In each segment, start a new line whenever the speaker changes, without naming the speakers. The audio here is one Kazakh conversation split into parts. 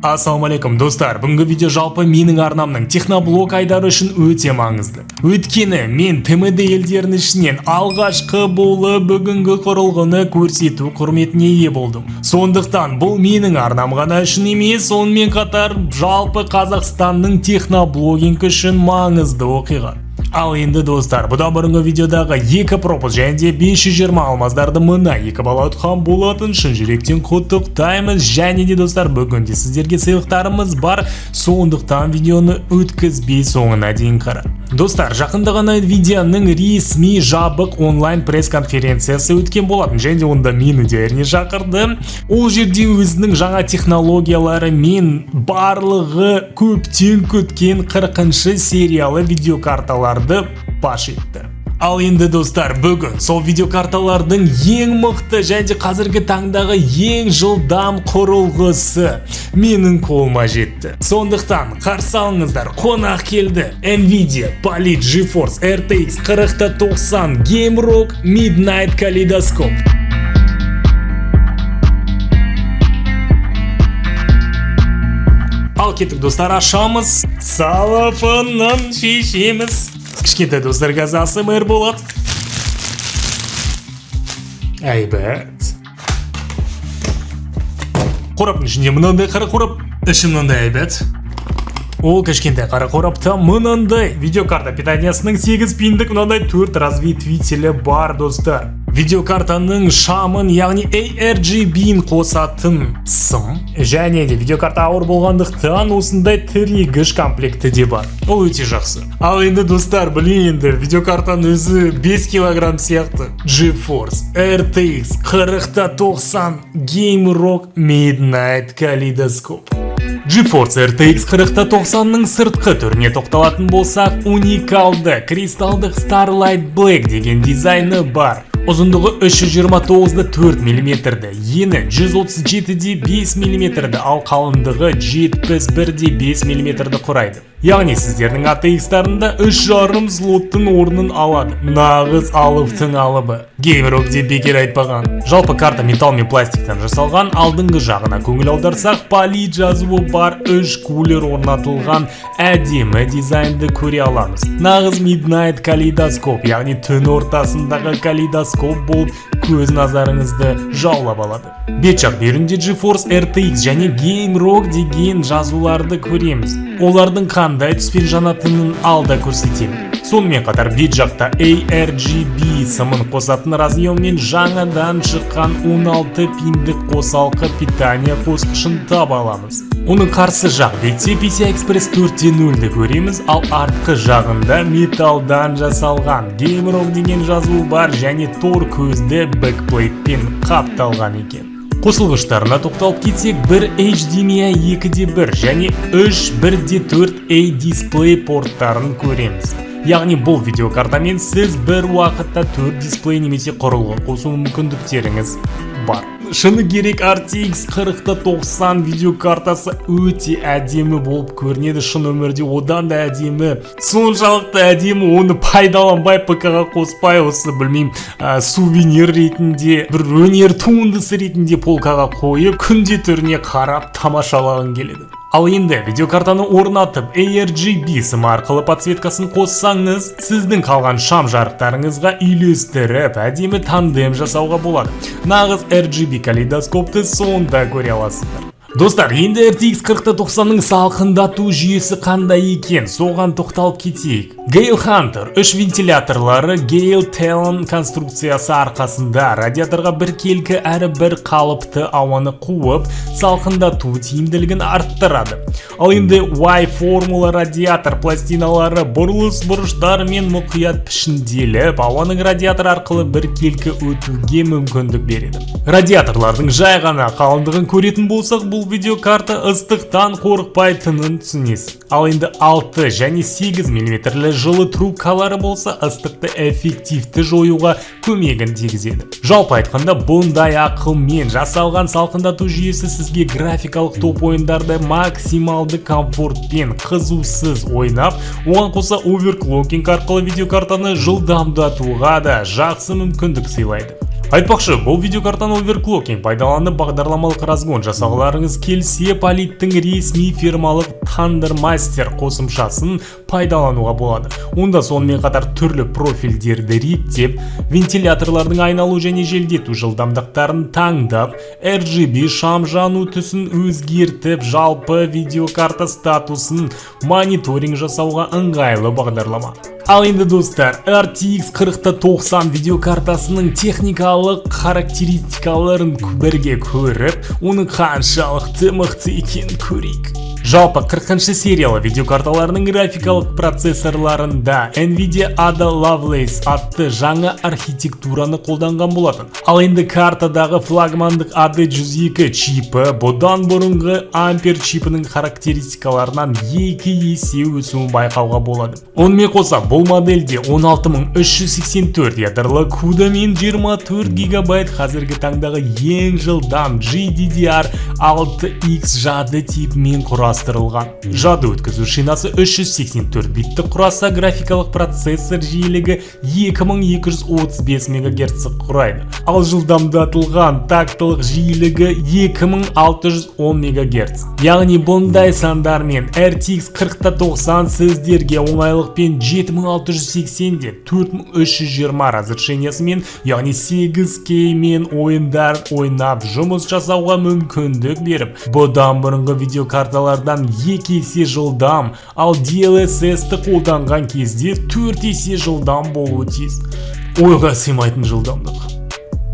Ассалаумалейкум достар, бүгінгі видео жалпы менің арнамның техноблог айдары үшін өте маңызды. Өйткені мен ТМД елдерінің ішінен алғашқы болып бүгінгі құрылғыны көрсету құрметіне ие болдым. Сондықтан бұл менің арнам ғана үшін емес, сонымен қатар жалпы Қазақстанның техноблогинг үшін маңызды оқиға. Ал енді достар, бұдан бұрынғы видеодағы 2 пропуск және де 520 алмаздарды мына 2 бала ұтқан болатын, шын жүректен құттықтаймыз. Және де достар, бүгінде сіздерге сыйлықтарымыз бар, сондықтан видеоны өткізбей соңына дейін қара. Достар, жақында ғана видеоның ресми жабық онлайн пресс-конференциясы өткен болатын, және де онда мені де әрине шақырды. Ол жерде өзінің жаңа технологиялары мен барлығы көптен күткен 40-шы сериялы видеокарталарды паш етті. Ал енді достар, бүгін сол видеокарталардың ең мықты және қазіргі таңдағы ең жылдам құрылғысы менің қолыма жетті. Сондықтан қарсы алыңыздар, қонақ келді. Nvidia Palit GeForce RTX 4090 GameRock Midnight Kaleidoscope. Ал кеттік достар, ашамыз, салафоннан шешеміз. Кішкентай достар, газасы мэр болады. Әйбәт. Қораптың ішінде мынандай қара қорап, іші мынандай әйбәт. Ол кішкентай қара қорапта мынандай видеокарта питаниясының 8 пиндік мынандай 4 разветвителі бар достар. Видеокартаның шамын, яғни ARGB-ін қосатын сым, және де видеокарта ауыр болғандықтан осындай тірегіш комплекті де бар. Ол өте жақсы. Ал енді достар, біліңдер, видеокартаның өзі 5 килограмм сияқты. GeForce RTX 4090 GameRock Midnight Kaleidoscope. GeForce RTX 4090-ның сыртқы түріне тоқталатын болсақ, уникалды кристалдық Starlight Black деген дизайны бар. Ұзындығы 329-ді 4 мм-ді, ені 137-де 5 мм-ді, ал қалыңдығы 71-де 5 мм-ді құрайды. Яғни сіздердің ATX-тарында 3,5 слоттың орнын алады. Нағыз алыптың алыбы. GameRock деп бекер айтпаған. Жалпы карта металл мен пластиктан жасалған, алдыңғы жағына көңіл аударсақ, Palit жазуы бар 3 кулер орнатылған әдемі дизайнды көре аламыз. Нағыз Midnight Kaleidoscope, яғни түн ортасындағы калейдоскоп болып көз назарыңызды жаулап алады. Бет жақ бүйірінде GeForce RTX және GameRock деген жазуларды көреміз. Олардың қандай түспен жанатынын алда көрсетемін. Сонымен қатар бет жақта ARGB сымын қосатын разъеммен жаңадан шыққан 16 пиндік қосалқы питания қосқышын таба аламыз. Оның қарсы жақ бетте PCI Express 4.0-ді көреміз, ал артқы жағында металдан жасалған GameRock деген жазу бар және тор көзді бэкплейтпен қапталған екен. Қосылғыштарына тоқталып кетсек, бір HDMI 2.1 және 1.4A дисплей порттарын көреміз. Яғни бұл видеокартамен сіз бір уақытта 4 дисплей немесе құрылғы қосу мүмкіндіктеріңіз бар. Шыны керек, RTX 4090 видеокартасы өте әдемі болып көрінеді, шын өмірде одан да әдемі. Соншалықты әдемі, оны пайдаланбай ПК-ға қоспай, осы білмеймін, сувенир ретінде, бір өнер туындысы ретінде полкаға қойып, күнде түріне қарап тамашалағың келеді. Ал енді видеокартаны орнатып, ARGB сымы арқылы подсветкасын қоссаңыз, сіздің қалған шам жарықтарыңызға үйлестіріп, әдемі тандем жасауға болады. Нағыз RGB калейдоскопты сонда көре аласыздар. Достар, енді RTX 4090-ның салқындату жүйесі қандай екен, соған тоқталып кетейік. Gale Hunter 3 вентиляторлары Gale Talon конструкциясы арқасында радиаторға бір келкі әрі бір қалыпты ауаны қуып, салқындату тиімділігін арттырады. Ал енді Y-формула радиатор пластиналары бұрылыс бұрыштар мен мұқият пішінделіп, ауаның радиатор арқылы бір келкі өтуге мүмкіндік береді. Радиаторлардың жай ғана қалыңдығын көретін болсақ, бұл видеокарта ыстықтан қорықпайтынын түсінесіз. Ал енді 6 және 8 мм жылы трубкалары болса, ыстықты эффективті жоюға көмегін тигізеді. Жалпы айтқанда, бұндай ақылмен жасалған салқындату жүйесі сізге графикалық топ ойындарды максималды комфортпен қызусыз ойнап, оған қоса оверклокинг арқылы видеокартаны жылдамдатуға да жақсы мүмкіндік сыйлайды. Айтпақшы, бұл видеокартаны оверклокинг пайдаланып бағдарламалық разгон жасағыларыңыз келсе, Polit'тің ресми фирмалық Thundermaster қосымшасын пайдалануға болады. Онда сонымен қатар түрлі профильдерді реттеп, вентиляторлардың айналу және желдету жылдамдықтарын таңдап, RGB шам жану түсін өзгертіп, жалпы видеокарта статусын мониторинг жасауға ыңғайлы бағдарлама. Ал енді достар, RTX 4090 видеокартасының техникалық характеристикаларын бірге көріп, оның қаншалықты мықты екенін көрейік. Жалпы 40-шы сериялы видеокарталарының графикалық процессорларында Nvidia Ada Lovelace атты жаңа архитектураны қолданған болатын. Ал енді картадағы флагмандық AD102 чипі бұдан бұрынғы Ampere чипінің характеристикаларынан 2 есе өсуін байқауға болады. Онымен қоса, бұл модельде 16384 ядырлы CUDA мен 24 гигабайт қазіргі таңдағы ең жылдам GDDR6X жады типімен құрастырылған. Жады өткізу шинасы 384 битті құраса, графикалық процессор жиілігі 2235 МГц құрайды. Ал жылдамдатылған тактылық жиілігі 2610 МГц. Яғни бұндай сандармен RTX 4090 сіздерге оңайлықпен 7680-де 4320 разрешениясымен, яғни 8K мен ойындар ойнап жұмыс жасауға мүмкіндік беріп, бұдан бұрынғы видеокарталардан 2 есе жылдам, ал DLSS-ті қолданған кезде 4 есе жылдам болуы тиіс. Ойға сыймайтын жылдамдық.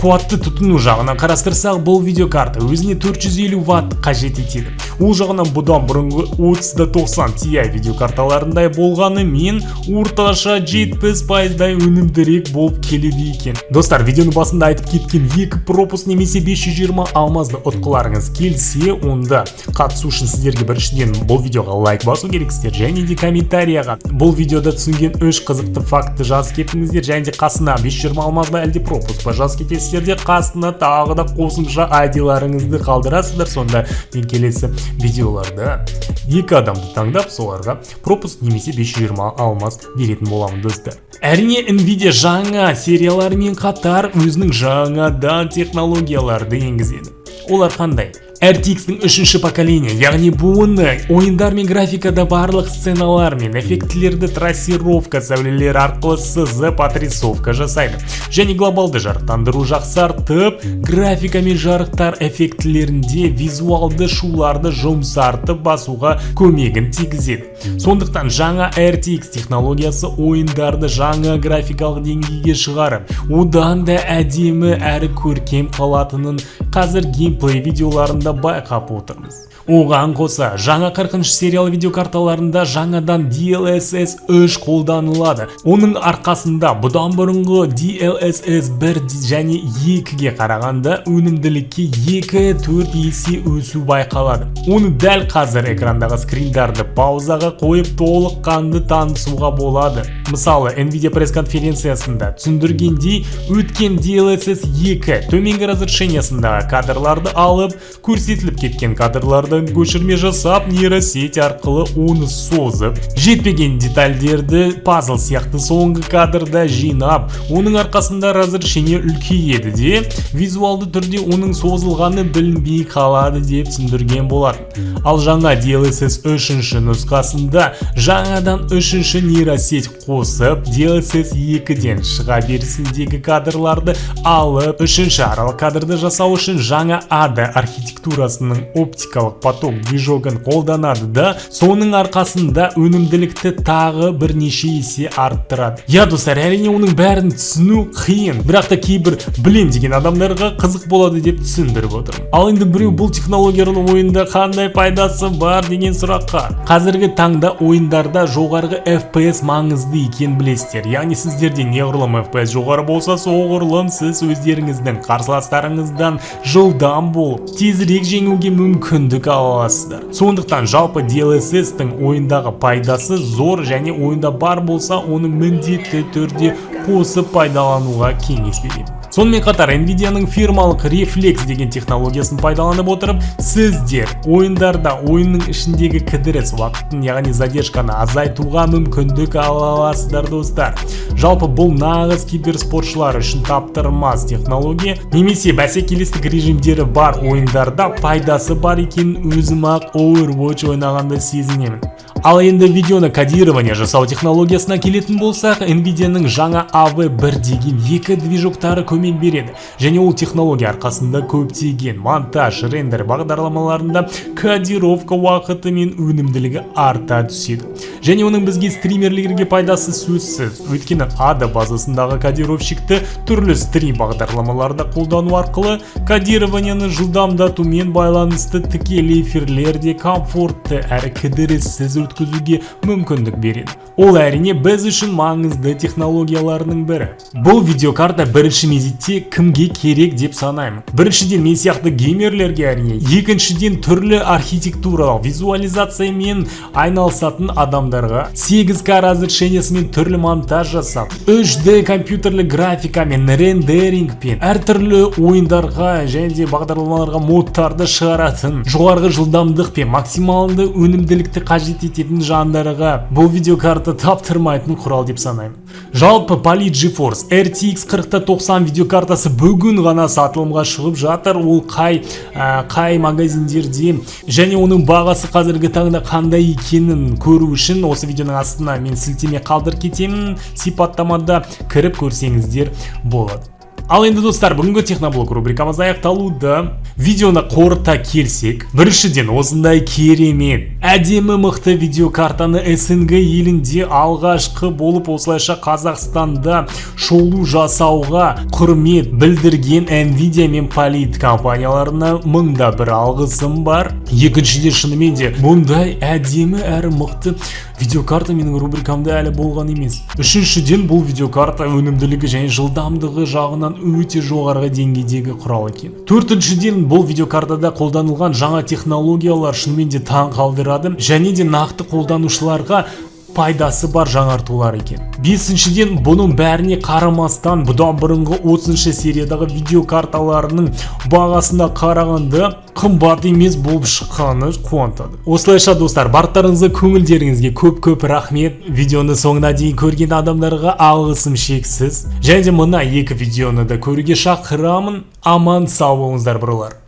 Қуатты тұтыну жағынан қарастырсақ, бұл видеокарта өзіне 450 Вт қажет етеді. Ол жағынан бұдан бұрынғы 3090 Ti видеокарталарындай болғаны мен орташа 70%-дай өнімдірек болып келеді екен. Достар, видеоның басында айтып кеткен 2 пропуск немесе 520 алмазды ұтқыларыңыз келсе, онда қатысу үшін сіздерге біріншіден бұл видеоға лайк басу керексіздер, және де комментарияға бұл видеода түсінген 3 қызықты факты жазып кетіңіздер, және де қасына 520 алмаз ба әлде пропуск па жазып кетесіздер, қасына тағы да қосымша ID-ларыңызды қалдырасыздар. Сонда мен келесі видеоларда 2 адамды таңдап, соларға пропуск немесе 520 алмаз беретін боламын достар. Әрине, Nvidia жаңа серияларымен қатар өзінің жаңадан технологияларды енгізеді. Олар қандай? RTX-ның 3-ші поколение, яғни буыны ойындар мен графикада барлық сценалар мен эффектілерді трассировка сәулелер арқылы сызып отрисовка жасайды. Және глобалды жарықтандыру жақсартып, графика мен жарықтар эффектілерінде визуалды шуларды жұмсартып басуға көмегін тигізеді. Сондықтан жаңа RTX технологиясы ойындарды жаңа графикалық деңгейге шығарып, одан да әдемі әрі көркем қалатынын қазір геймплей видеоларында байқап отырмыз. Оған қоса, жаңа 40-шы сериялы видеокарталарында жаңадан DLSS 3 қолданылады. Оның арқасында бұдан бұрынғы DLSS 1 және 2-ге қарағанда өнімділікке 2-4 есе өсу байқалады. Оны дәл қазір экрандағы скриндарды паузаға қойып толыққанды танысуға болады. Мысалы, Nvidia пресс-конференциясында түсіндіргендей, өткен DLSS 2 төменгі разрешениясындағы кадрларды алып, көрсетіліп кеткен кадрларды көшірме жасап, нейросеть арқылы оны созып, жетпеген детальдерді пазл сияқты соңғы кадрда жинап, оның арқасында разрешение үлкейеді де, визуалды түрде оның созылғаны білінбей қалады деп түсіндірген болатын. Ал жаңа DLSS 3-ші нұсқасында жаңадан 3-ші нейросеть қосып, DLSS 2-ден шыға берісіндегі кадрларды алып, 3-ші аралық кадрды жасау үшін жаңа ADA архитектурасының оптикалық поток движогын қолданады да, соның арқасында өнімділікті тағы бірнеше есе арттырады. Я достар, әрине оның бәрін түсіну қиын, бірақ та кейбір білем деген адамдарға қызық болады деп түсіндіріп отырмын. Ал енді біреу бұл технологияның ойында қандай пайдасы бар деген сұраққа. Қазіргі таңда ойындарда жоғарғы FPS маңызды екен білесіздер. Яғни сіздерде неғұрлым FPS жоғары болса, соғұрлым сіз өздеріңіздің қарсыластарыңыздан жылдам болып, тезірек жеңуге мүмкіндік аласыздар. Сондықтан жалпы DLSS-тің ойындағы пайдасы зор, және ойында бар болса, оны міндетті түрде қосып пайдалануға кеңес беремін. Сонымен қатар Nvidia'ның фирмалық Reflex деген технологиясын пайдаланып отырып, сіздер ойындарда ойынның ішіндегі кідіріс уақытын, яғни задержканы азайтуға мүмкіндік ала аласыздар достар. Жалпы бұл нағыз киберспортшылар үшін таптырмас технология, немесе бәсекелестік режимдері бар ойындарда пайдасы бар екенін өзім-ақ Overwatch ойнағанда сезінемін. Ал енді видеоны кодирование жасау технологиясына келетін болсақ, Nvidia'ның жаңа AV1 деген екі движоктары көмек береді. Және ол технология арқасында көптеген монтаж, рендер бағдарламаларында кодировка уақыты мен өнімділігі арта түседі. Және оның бізге стримерлерге пайдасы сөзсіз. Өйткені ADA базасындағы кодировщикті түрлі стрим бағдарламаларда қолдану арқылы кодированияны жылдамдатумен байланысты тікелей эфирлерде комфортты әрі кідіріссіз өткізуге мүмкіндік береді. Ол әрине біз үшін маңызды технологияларының бірі. Бұл видеокарта бірінші мезетте кімге керек деп санаймын. Біріншіден мен сияқты геймерлерге әрине, екіншіден түрлі архитектуралық визуализациямен айналысатын адамдарға, 8К разрешениесімен түрлі монтаж жасап, 3D компьютерлік графикамен, рендерингпен, әртүрлі ойындарға және де бағдарламаларға модтарды шығаратын, жоғарғы жылдамдықпен максималды өнімділікті қажет ететін жандарға бұл видеокарта таптырмайтын құрал деп санаймын. Жалпы Poly GeForce RTX 4090 видеокартасы бүгін ғана сатылымға шығып жатыр. Ол қай магазиндерде және оның бағасы қазіргі таңда қандай екенін көру үшін осы видеоның астына мен сілтеме қалдырып кетемін. Сипаттамада кіріп көрсеңіздер болады. Ал енді достар, бүгінгі техноблог рубрикамыз аяқталуда. Видеоны қорыта келсек, біріншіден осындай керемет, әдемі мықты видеокартаны СНГ елінде алғашқы болып осылайша Қазақстанда шолу жасауға құрмет білдірген Nvidia мен Poly компанияларына мыңда бір алғысым бар. Екіншіден шынымен де бұндай әдемі әрі мықты видеокарта менің рубрикамда әлі болған емес. Үшіншіден бұл видеокарта өнімділігі және жылдамдығы жағынан өте жоғарғы деңгейдегі құрал екен. Төртіншіден бұл видеокартада қолданылған жаңа технологиялар шынымен де таң қалдырады және де нақты қолданушыларға пайдасы бар жаңартулар екен. Бесіншіден бұның бәріне қарамастан бұдан бұрынғы 30-шы сериядағы видеокарталарының бағасына қарағанда қымбат емес болып шыққаны қуантады. Осылайша достар, барлықтарыңызға көңілдеріңізге көп рахмет. Видеоны соңына дейін көрген адамдарға алғысым шексіз. Және де мына екі видеоны да көруге шақырамын. Аман сау болыңыздар бұрылар.